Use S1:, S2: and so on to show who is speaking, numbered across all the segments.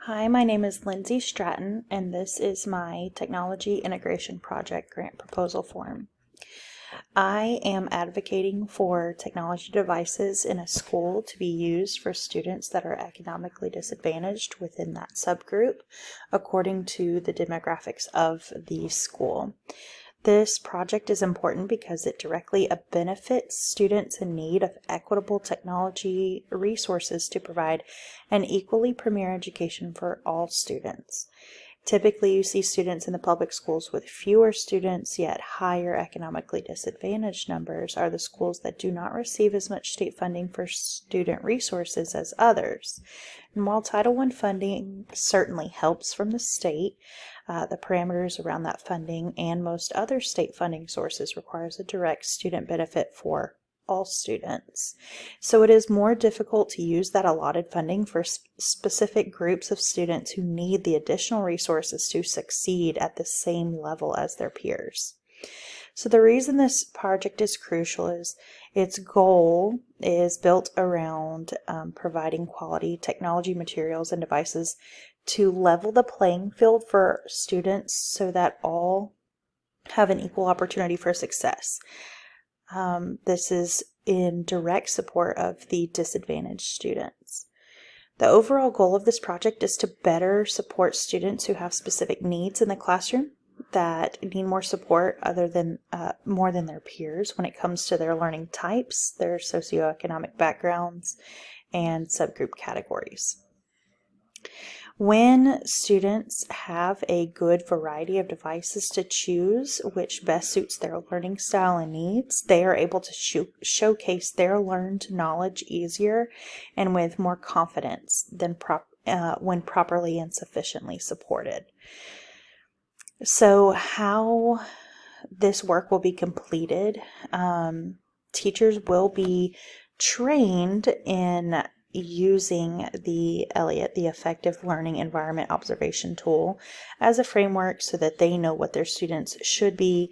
S1: Hi, my name is Lindsey Stratton, and this is my Technology Integration Project grant proposal form. I am advocating for technology devices in a school to be used for students that are economically disadvantaged within that subgroup, according to the demographics of the school. This project is important because it directly benefits students in need of equitable technology resources to provide an equally premier education for all students. Typically, you see students in the public schools with fewer students, yet higher economically disadvantaged numbers are the schools that do not receive as much state funding for student resources as others. And while Title I funding certainly helps from the state, the parameters around that funding and most other state funding sources requires a direct student benefit for all students. So it is more difficult to use that allotted funding for specific groups of students who need the additional resources to succeed at the same level as their peers. So the reason this project is crucial is its goal is built around providing quality technology materials and devices to level the playing field for students so that all have an equal opportunity for success. This is in direct support of the disadvantaged students. The overall goal of this project is to better support students who have specific needs in the classroom that need more support more than their peers when it comes to their learning types, their socioeconomic backgrounds, and subgroup categories. When students have a good variety of devices to choose which best suits their learning style and needs, they are able to showcase their learned knowledge easier and with more confidence than when properly and sufficiently supported. So how this work will be completed, teachers will be trained in using the ELLIOT, the Effective Learning Environment Observation Tool, as a framework so that they know what their students should be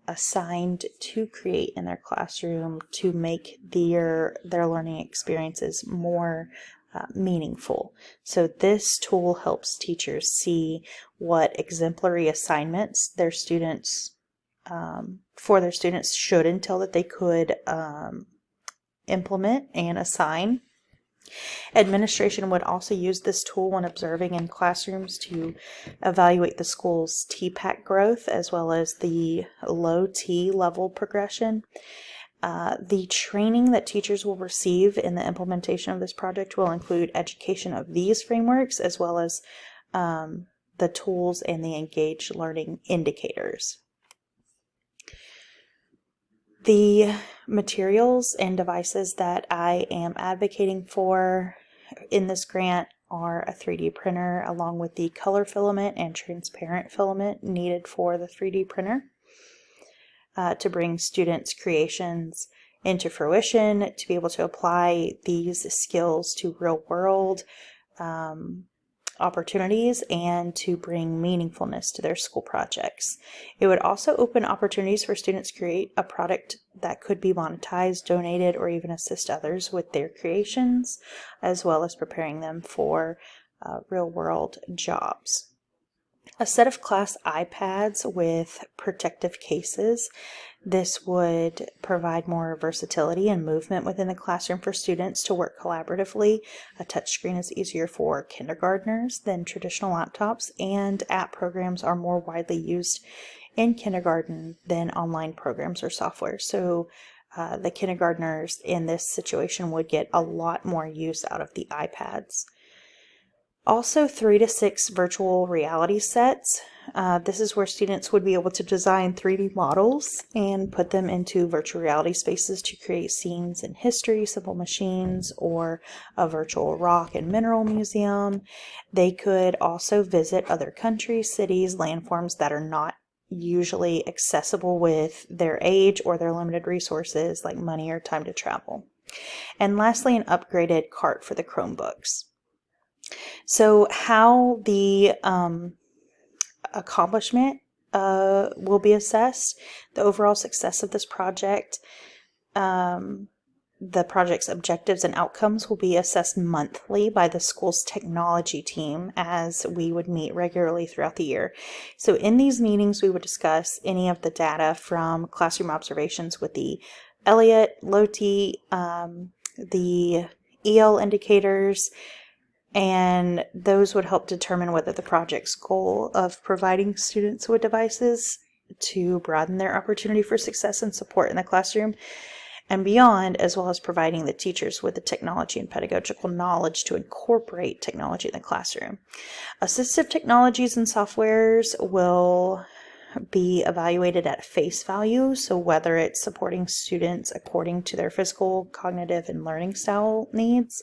S1: assigned to create in their classroom to make their learning experiences more meaningful. So this tool helps teachers see what exemplary assignments their students should entail that they could implement and assign. Administration would also use this tool when observing in classrooms to evaluate the school's TPAC growth as well as the low T level progression. The training that teachers will receive in the implementation of this project will include education of these frameworks as well as the tools and the engaged learning indicators. The materials and devices that I am advocating for in this grant are a 3D printer along with the color filament and transparent filament needed for the 3D printer to bring students' creations into fruition, to be able to apply these skills to real-world opportunities and to bring meaningfulness to their school projects. It would also open opportunities for students to create a product that could be monetized, donated, or even assist others with their creations, as well as preparing them for real-world jobs. A set of class iPads with protective cases. This would provide more versatility and movement within the classroom for students to work collaboratively. A touchscreen is easier for kindergartners than traditional laptops, and app programs are more widely used in kindergarten than online programs or software. So the kindergartners in this situation would get a lot more use out of the iPads. Also, 3 to 6 virtual reality sets. This is where students would be able to design 3D models and put them into virtual reality spaces to create scenes in history, simple machines, or a virtual rock and mineral museum. They could also visit other countries, cities, landforms that are not usually accessible with their age or their limited resources like money or time to travel. And lastly, an upgraded cart for the Chromebooks. So how the accomplishment will be assessed, the overall success of this project the project's objectives and outcomes will be assessed monthly by the school's technology team as we would meet regularly throughout the year. So in these meetings, we would discuss any of the data from classroom observations with the Elliott, LOTI, the EL indicators, and those would help determine whether the project's goal of providing students with devices to broaden their opportunity for success and support in the classroom and beyond, as well as providing the teachers with the technology and pedagogical knowledge to incorporate technology in the classroom. Assistive technologies and softwares will be evaluated at face value, so whether it's supporting students according to their physical, cognitive, and learning style needs.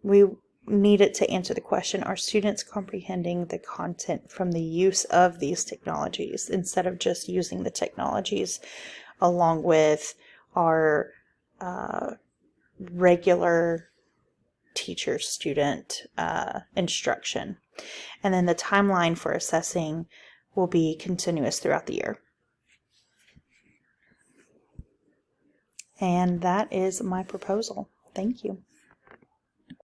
S1: We need it to answer the question, are students comprehending the content from the use of these technologies instead of just using the technologies along with our regular teacher-student instruction. And then the timeline for assessing will be continuous throughout the year. And that is my proposal. Thank you.